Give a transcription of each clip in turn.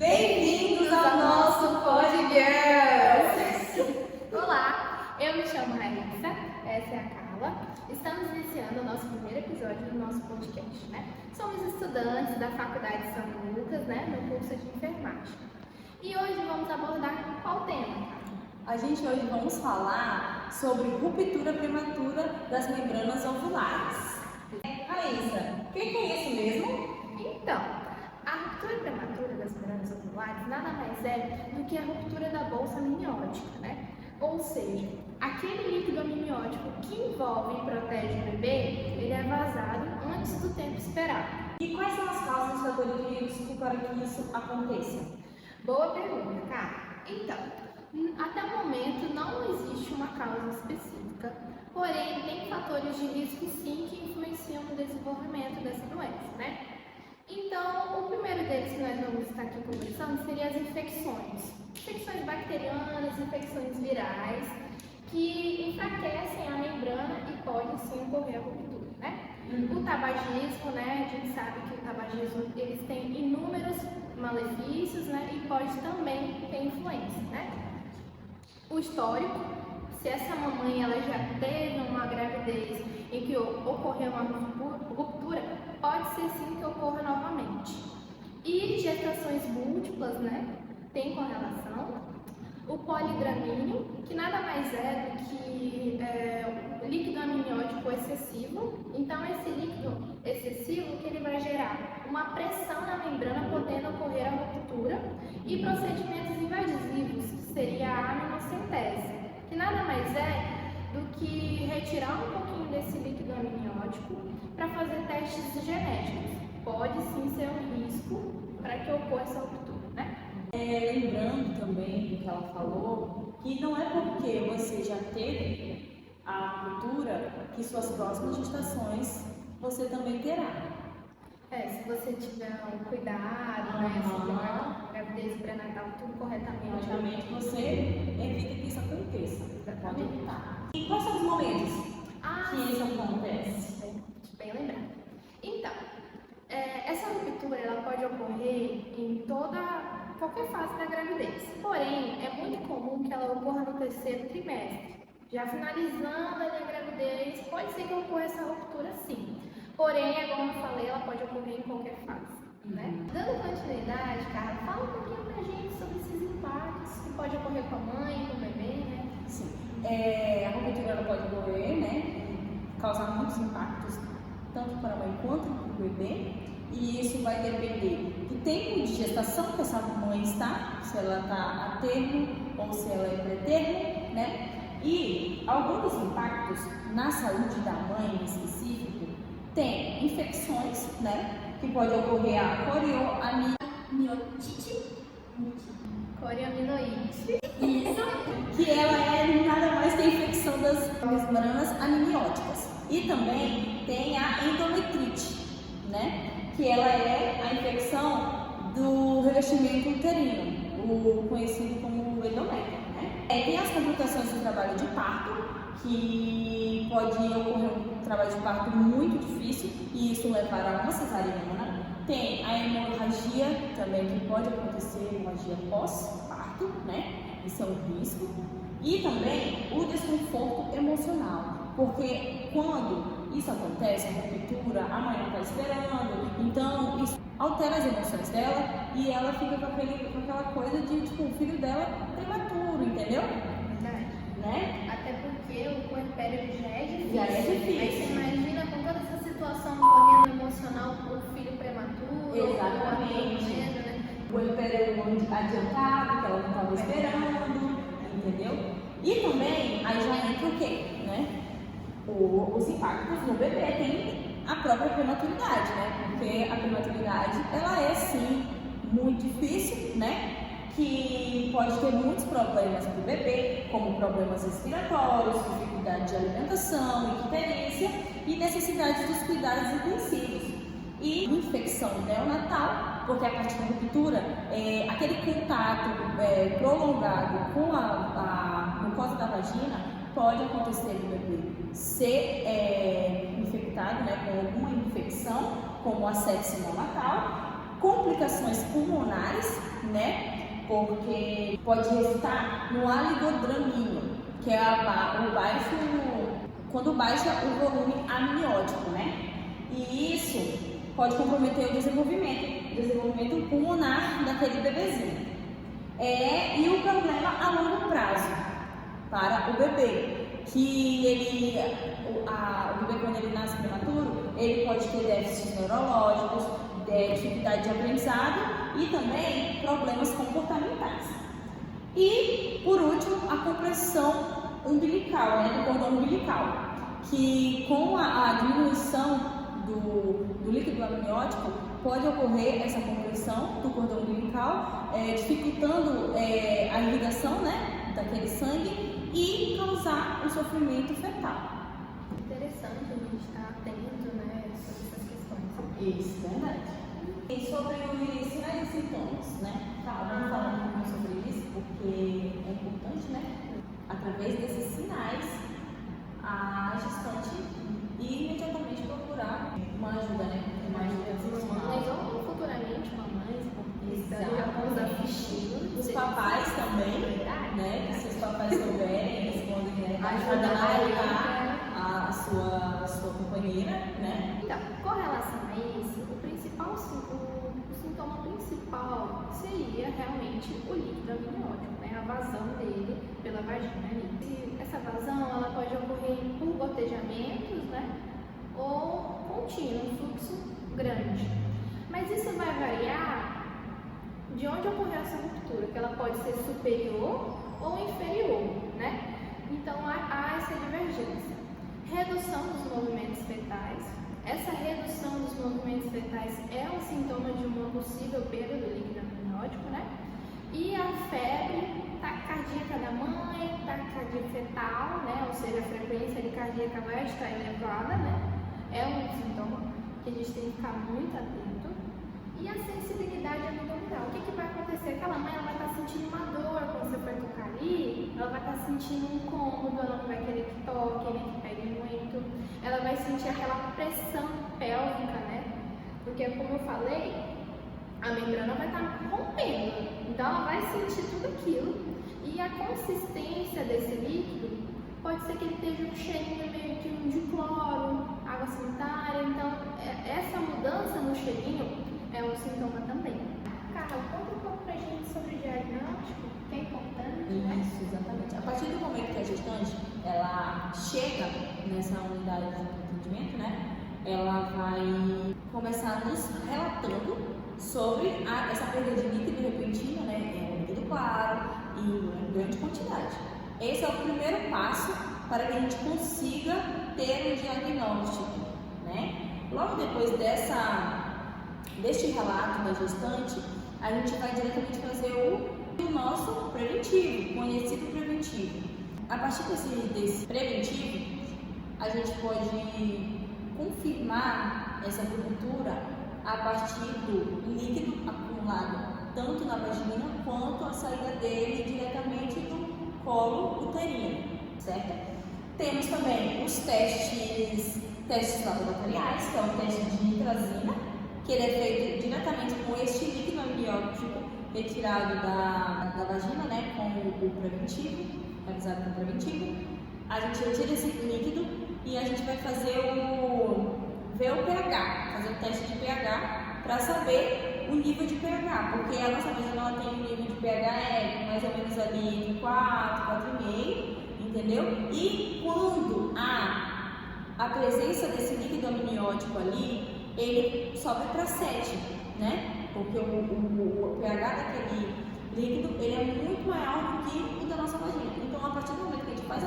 Bem-vindos ao nosso podcast! Olá, eu me chamo Raíssa, essa é a Carla. Estamos iniciando o nosso primeiro episódio do nosso podcast, né? Somos estudantes da Faculdade de São Lucas, né? No curso de enfermagem. E hoje vamos abordar qual tema, Carla? A gente hoje vamos falar sobre ruptura prematura das membranas ovulares. Raíssa, o que é isso mesmo? Então, a ruptura prematura das membranas ovulares nada mais é do que a ruptura da bolsa amniótica, né? Ou seja, aquele líquido amniótico que envolve e protege o bebê, ele é vazado antes do tempo esperado. E quais são as causas e fatores de risco para que isso aconteça? Boa pergunta, cara. Então, até o momento não existe uma causa específica, porém tem fatores de risco sim que influenciam no desenvolvimento dessa doença, né? Então, o primeiro deles que nós vamos estar aqui conversando seria as infecções. Infecções bacterianas, infecções virais, que enfraquecem a membrana e pode sim ocorrer a ruptura, né? O tabagismo, né? A gente sabe que o tabagismo eles têm inúmeros malefícios, né? E pode também ter influência, né? O histórico, se essa mamãe ela já teve uma gravidez em que ocorreu uma ruptura, pode ser sim que ocorra novamente. E gestações múltiplas, né? Tem correlação. O poligramínio, que nada mais é do que líquido amniótico excessivo. Então, esse líquido excessivo que ele vai gerar uma pressão na membrana, podendo ocorrer a ruptura. E procedimentos invasivos, que seria a aminocentese, que nada mais é do que retirar um pouquinho desse líquido amniótico para fazer testes genéticos. Pode sim ser um risco para que ocorra essa ruptura, né? Lembrando também do que ela falou, que não é porque você já teve a ruptura que suas próximas gestações você também terá. Se você tiver um cuidado, né? Se tiver gravidez pré-natal, tudo corretamente, você evita que isso aconteça. Pode evitar. E quais são os momentos que isso acontece? Bem lembrado. Então, essa ruptura ela pode ocorrer em qualquer fase da gravidez. Porém, é muito comum que ela ocorra no terceiro trimestre. Já finalizando a gravidez, pode ser que ocorra essa ruptura sim. Porém, como eu falei, ela pode ocorrer em qualquer fase, né? Dando continuidade, Carla, fala um pouquinho pra gente sobre esses impactos que pode ocorrer com a mãe, com o bebê, né? Sim. A ruptura ela pode ocorrer, né? Causar muitos impactos, tanto para a mãe quanto para o bebê. E isso vai depender do tempo de gestação que essa mãe está, se ela está a termo ou se ela é pré-termo, né? E alguns dos impactos na saúde da mãe em específico tem infecções, né? Que pode ocorrer a Coriaminoide. Isso, que ela é nada mais que a infecção das membranas amnióticas. E também tem a endometrite, né? Que ela é a infecção do revestimento uterino, o conhecido como endométrio, né? Tem as complicações do trabalho de parto, que pode ocorrer um trabalho de parto muito difícil e isso levará a uma cesariana. Tem a hemorragia também, que pode acontecer, hemorragia pós-parto, né? Isso é um risco. E também o desconforto emocional, porque quando isso acontece, a ruptura, a mãe não está esperando, então isso altera as emoções dela e ela fica com aquela coisa de, tipo, o filho dela prematuro, entendeu? Verdade. Né? Até porque o puerpério já é difícil. Já é difícil. Aí você imagina com toda essa situação ocorrendo emocional com o filho prematuro. Exatamente. Né? O puerpério adiantado, que ela não estava esperando, entendeu? E também, aí já entra o quê? Né? Os impactos no bebê tem a própria prematuridade, né? Porque a prematuridade, ela é sim muito difícil, né? Que pode ter muitos problemas para o bebê, como problemas respiratórios, dificuldade de alimentação, icterícia e necessidade dos cuidados intensivos. E infecção neonatal, porque a partir da ruptura, aquele contato prolongado com a mucosa da vagina pode acontecer no bebê ser infectado, né, com alguma infecção, como a sepse neonatal, complicações pulmonares, né? Porque pode resultar no aligodramínio, que é quando baixa o volume amniótico, né? E isso pode comprometer o desenvolvimento pulmonar daquele bebezinho. E o problema a longo prazo para o bebê, que o bebê quando ele nasce prematuro, ele pode ter déficits neurológicos, dificuldade de aprendizado e também problemas comportamentais. E, por último, a compressão umbilical, né, do cordão umbilical, que com a diminuição do líquido amniótico pode ocorrer essa compressão do cordão umbilical, dificultando a irrigação, né, daquele sangue e causar um sofrimento fetal. Interessante a gente estar atento, né, sobre essas questões. Isso, verdade. E sobre os sinais e sintomas, né? Vamos falar um pouco sobre isso, porque é importante, né? Através desses sinais, a gestante imediatamente procurar uma ajuda, né? Uma ajuda profissional. Ou futuramente mamães, porque já vamos dar fichinho. Os papais também, né? Se os papais souberem, eles podem ajudar a orientar a sua companheira, né? Então, com relação a isso, o sintoma principal seria realmente o líquido amniótico, né? A vazão dele pela vagina ali. Essa vazão ela pode ocorrer por gotejamentos, né? Ou contínuo, um fluxo grande. Mas isso vai variar de onde ocorreu essa ruptura, que ela pode ser superior ou inferior, né? Então há essa divergência. Redução dos movimentos fetais. Essa redução dos movimentos fetais é um sintoma de uma possível perda do líquido amniótico, né? E a febre cardíaca da mãe, taquicardia fetal, né? Ou seja, a frequência cardíaca vai estar elevada, né? É um sintoma que a gente tem que ficar muito atento. E a sensibilidade abdominal. O que vai acontecer? Aquela mãe ela vai estar sentindo uma dor quando você for tocar ali, ela vai estar sentindo um incômodo, ela não vai querer que toque, nem que pegue muito. Ela vai sentir aquela pressão pélvica, né? Porque, como eu falei, a membrana vai estar rompendo. Então, ela vai sentir tudo aquilo. E a consistência desse líquido pode ser que ele esteja um cheirinho meio que de cloro, água sanitária. Então, essa mudança no cheirinho é um sintoma também. Carla, conta um pouco pra gente sobre o diagnóstico, que é importante, né? Isso, exatamente. A partir do momento que a gestante ela chega nessa unidade de atendimento, né? Ela vai começar nos relatando sobre essa perda de líquido repentina, né? Um líquido claro e em grande quantidade. Esse é o primeiro passo para que a gente consiga ter um diagnóstico, né? Logo depois deste relato da gestante, a gente vai diretamente fazer o nosso preventivo, conhecido preventivo. A partir desse preventivo, a gente pode confirmar essa ruptura a partir do líquido acumulado tanto na vagina quanto a saída dele diretamente do colo uterino, certo? Temos também os testes laboratoriais, que é o teste de nitrazina, que ele é feito diretamente com este líquido amniótico retirado da vagina, né, com o preventivo, realizado com o preventivo. A gente retira esse líquido e a gente vai ver o pH, fazer o teste de pH para saber o nível de pH, porque a nossa vagina ela tem um nível de pH mais ou menos ali de 4, 4,5, entendeu? E quando a presença desse líquido amniótico ali, ele sobe para 7, né? Porque o pH daquele líquido ele é muito maior do que o da nossa vagina. Então, a partir do momento que a gente faz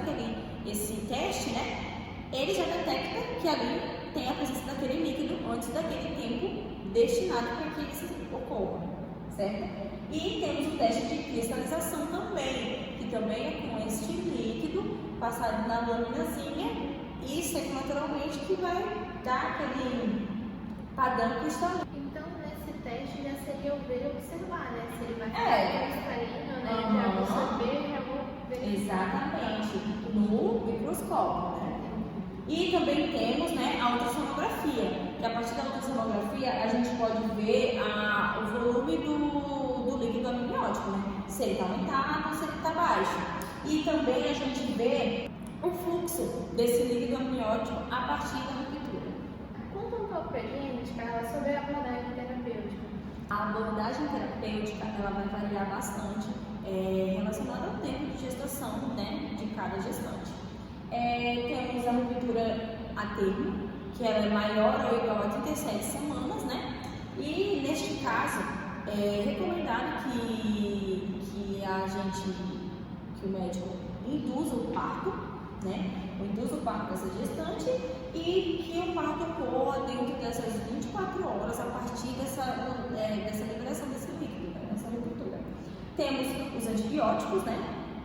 esse teste, né? Ele já detecta que ali tem a presença daquele líquido antes daquele tempo destinado para que isso ocorra, certo? E temos o teste de cristalização também, que também é com este líquido passado na laminazinha e seco naturalmente, que vai dar aquele padrão cristalino. Então, nesse teste já seria o ver e observar, né? Se ele vai É. ficar cristalino, né? Já vou saber, já vou verificar. Exatamente, no microscópio, né? E também temos, né, a ultrassonografia, que a partir da ultrassonografia a gente pode ver o volume do líquido amniótico, né? Se ele está aumentado ou se ele está baixo. E também a gente vê o fluxo desse líquido amniótico a partir da ruptura. Conta um pouco pra gente, Carla, sobre a abordagem terapêutica. A abordagem terapêutica ela vai variar bastante relacionada ao tempo de gestação, né, de cada gestante. Temos a ruptura a termo, que ela é maior ou igual a 37 semanas, né? E neste caso é recomendado que o médico induza o parto, né? Induza o parto dessa gestante e que o parto ocorra dentro dessas 24 horas a partir dessa liberação desse líquido, né? Dessa ruptura. Temos os antibióticos, né?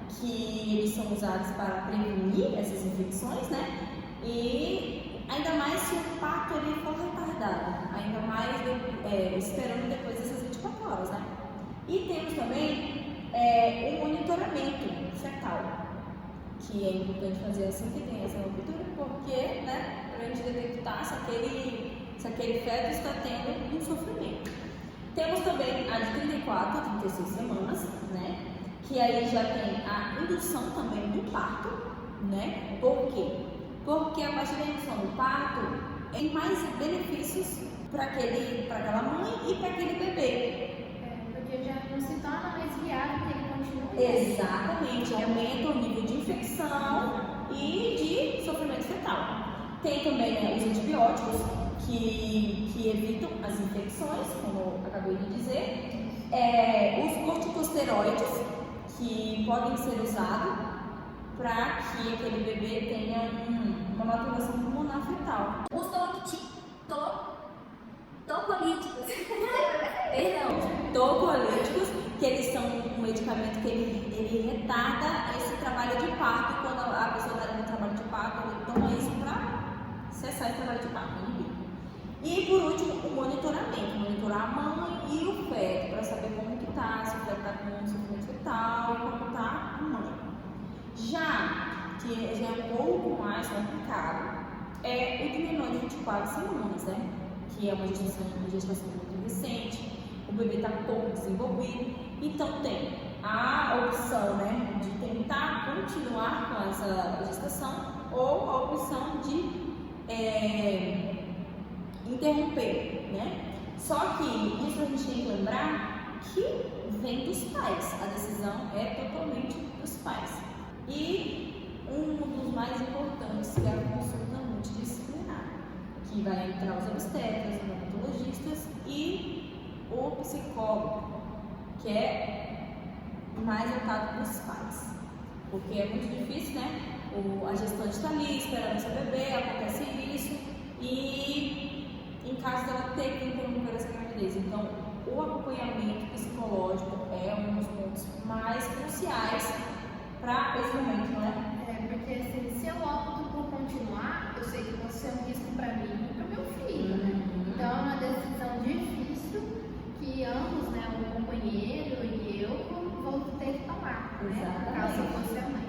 Que eles são usados para prevenir essas infecções, né? E ainda mais se o parto ele for retardado, ainda mais esperando depois dessas 24 horas, né? E temos também o monitoramento fetal, que é importante fazer assim que tem essa ruptura, porque, né, para a gente detectar se aquele feto está tendo um sofrimento. Temos também a de 34 a 36 semanas, né, que aí já tem a indução também do parto, né? Por quê? Porque a partir da indução do parto tem mais benefícios para aquela mãe e para aquele bebê. Porque já não se torna mais viável que ele continue. Exatamente, aumenta o nível de infecção e de sofrimento fetal. Tem também, né, os antibióticos que evitam as infecções, como eu acabei de dizer. Os corticosteroides, que podem ser usados para que aquele bebê tenha uma maturação pulmonar fetal. Os Tocolíticos, que eles são um medicamento que ele retarda esse trabalho de parto. Quando a pessoa está no trabalho de parto, ele toma isso para cessar esse trabalho de parto. E por último, o monitoramento, monitorar a mãe e o feto, para saber como que está, se o feto está com sofrimento fetal e como está a mãe. Que já é um pouco mais complicado, é o de menor de 24 semanas, né? Que é uma gestação muito recente, o bebê está pouco desenvolvido, então tem a opção, né, de tentar continuar com essa gestação ou a opção de interromper, né? Só que isso a gente tem que lembrar que vem dos pais, a decisão é totalmente dos pais. E um dos mais importantes é a consulta multidisciplinar, que vai entrar os obstetras, os neonatologistas e o psicólogo, que é mais voltado para os pais, porque é muito difícil, né? A gestante está ali esperando seu bebê, acontece isso, e em caso dela ter que interromper essa gravidez. Então, o acompanhamento psicológico é um dos pontos mais cruciais para esse momento, não é? Porque assim, se eu opto por continuar, eu sei que vai ser um risco para mim e para o meu filho, né? Então é uma decisão difícil que ambos, né, o companheiro e eu, vou ter que tomar, né? Caso eu fosse a mãe.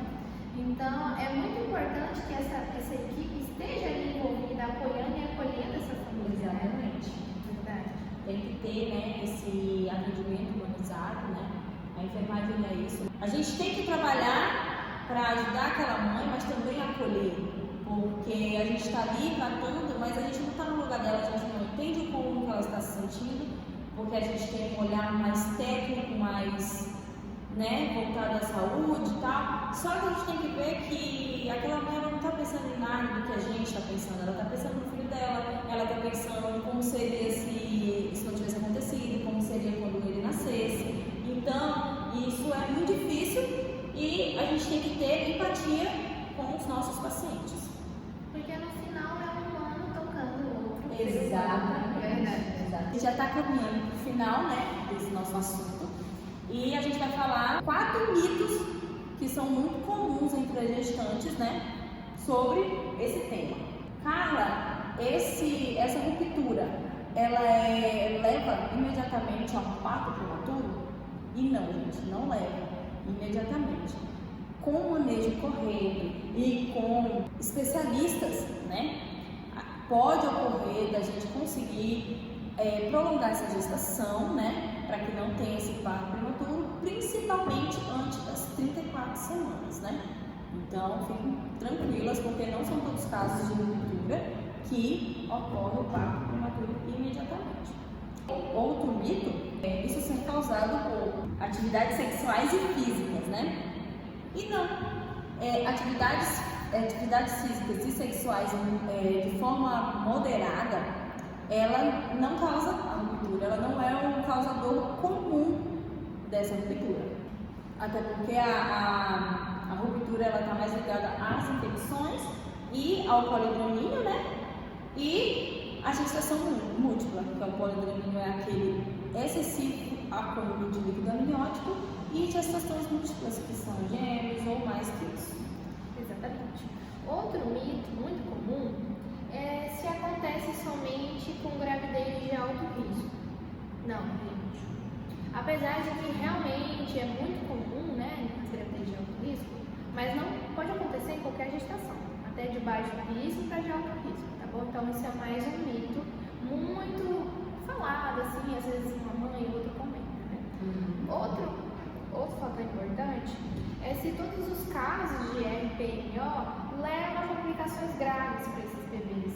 Então é muito importante que essa equipe esteja ali envolvida, apoiando e acolhendo essa família. Exatamente. Verdade. Tem que ter, né, esse atendimento humanizado, né? A enfermagem é isso. A gente tem que trabalhar para ajudar aquela mãe, mas também acolher, porque a gente está ali tratando, mas a gente não está no lugar dela, a gente não entende como ela está se sentindo, porque a gente tem um olhar mais técnico, mais, né, voltado à saúde e tal. Só que a gente tem que ver que aquela mãe não está pensando em nada do que a gente está pensando, ela está pensando no filho dela, ela está pensando em como seria se não tivesse acontecido, como seria quando ele nascesse. Então, isso é muito difícil e a gente tem que ter empatia com os nossos pacientes. Porque no final é um humano tocando o outro. Exatamente. Verdade. A gente já está caminhando para o final, né, desse nosso assunto. E a gente vai falar 4 mitos que são muito comuns entre as gestantes, né, sobre esse tema. Carla, essa ruptura, ela leva imediatamente a um parto prematuro? E não, gente, não leva imediatamente. Com o manejo correto e com especialistas, né, pode ocorrer da gente conseguir prolongar essa gestação, né, para que não tenha esse parto prematuro, principalmente antes das 34 semanas, né? Então, fiquem tranquilas, porque não são todos os casos de ruptura que ocorre o parto prematuro imediatamente. Outro mito é isso ser causado por atividades sexuais e físicas, né? E não, atividades físicas e sexuais de forma moderada, ela não causa a ruptura, ela não é um causador comum dessa ruptura. Até porque a ruptura ela está mais ligada às infecções e ao polidramínio, né? E a gestação múltipla, que é o polidramínio, é aquele excessivo acúmulo de líquido amniótico, e gestações múltiplas, que são gêmeos ou mais que isso. Exatamente. Outro mito muito comum é se acontece somente com gravidez de alto risco. Não, gente. Apesar de que realmente é muito comum, né, as gravidez de alto risco, mas não pode acontecer em qualquer gestação, até de baixo risco para de alto risco, tá bom? Então isso é mais um mito muito falado, assim, às vezes uma mãe ou outra comenta, né? Outro fator importante é se todos os casos de RPMO levam a complicações graves para esses bebês.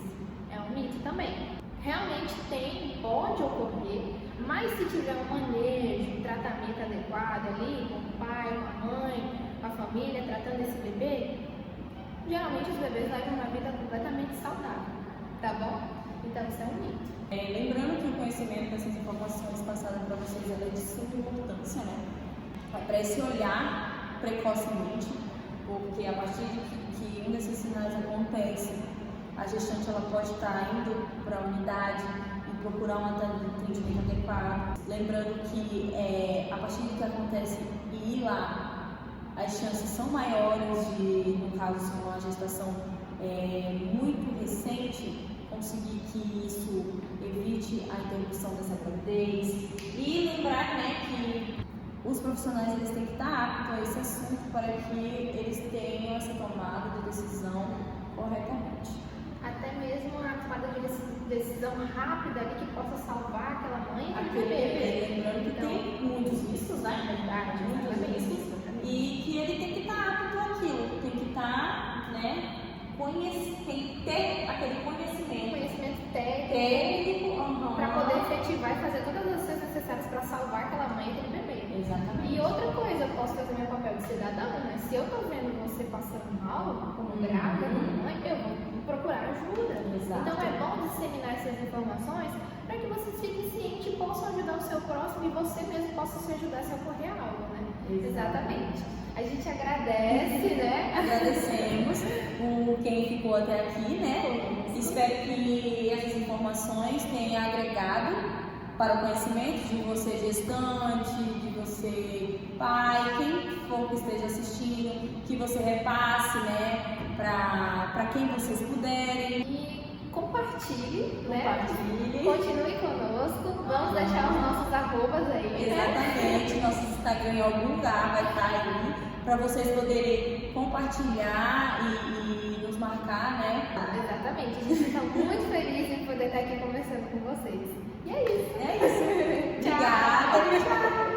É um mito também. Realmente pode ocorrer, mas se tiver um manejo, um tratamento adequado ali, com o pai, com a mãe, com a família, tratando esse bebê, geralmente os bebês levam uma vida completamente saudável, tá bom? Então isso é um mito. Lembrando que o conhecimento dessas informações passadas para vocês é de suma importância, né? Para esse olhar precocemente, porque a partir de que um desses sinais acontece, a gestante ela pode estar indo para a unidade e procurar um atendimento adequado. Lembrando que a partir de que acontece e ir lá, as chances são maiores de, no caso, se for uma gestação muito recente, conseguir que isso evite a interrupção dessa gravidez. E lembrar, né, que os profissionais eles têm que estar aptos a esse assunto para que eles tenham essa tomada de decisão corretamente. Até mesmo a tomada de decisão rápida ali que possa salvar aquela mãe e aquele bebê. Lembrando que tem muitos riscos, né? Verdade, muitos riscos. E que ele tem que estar apto àquilo, tem que estar, né? Tem que ter aquele conhecimento técnico para poder efetivar e fazer todas as ações necessárias para salvar aquela mãe e aquele bebê. Exatamente. E outra coisa, eu posso fazer meu papel de cidadão, né? Se eu estou vendo você passando mal, como grávida, como mãe, eu vou procurar ajuda. Exato. Então é bom disseminar essas informações para que você fique ciente e possa ajudar o seu próximo e você mesmo possa se ajudar se ocorrer algo, né? Exatamente. A gente agradece, né? Agradecemos quem ficou até aqui, né? Espero que essas informações tenham agregado para o conhecimento de você gestante, de você pai, quem for que esteja assistindo, que você repasse, né? Para quem vocês puderem. E compartilhe, né? Compartilhe. Continue conosco. Vamos deixar os nossos arrobas aí. Exatamente. Né? Nosso Instagram em algum lugar vai estar aí para vocês poderem compartilhar e nos marcar, né? Exatamente. A gente está muito feliz em poder estar aqui conversando com vocês. E é isso. É isso. Obrigada. Tchau.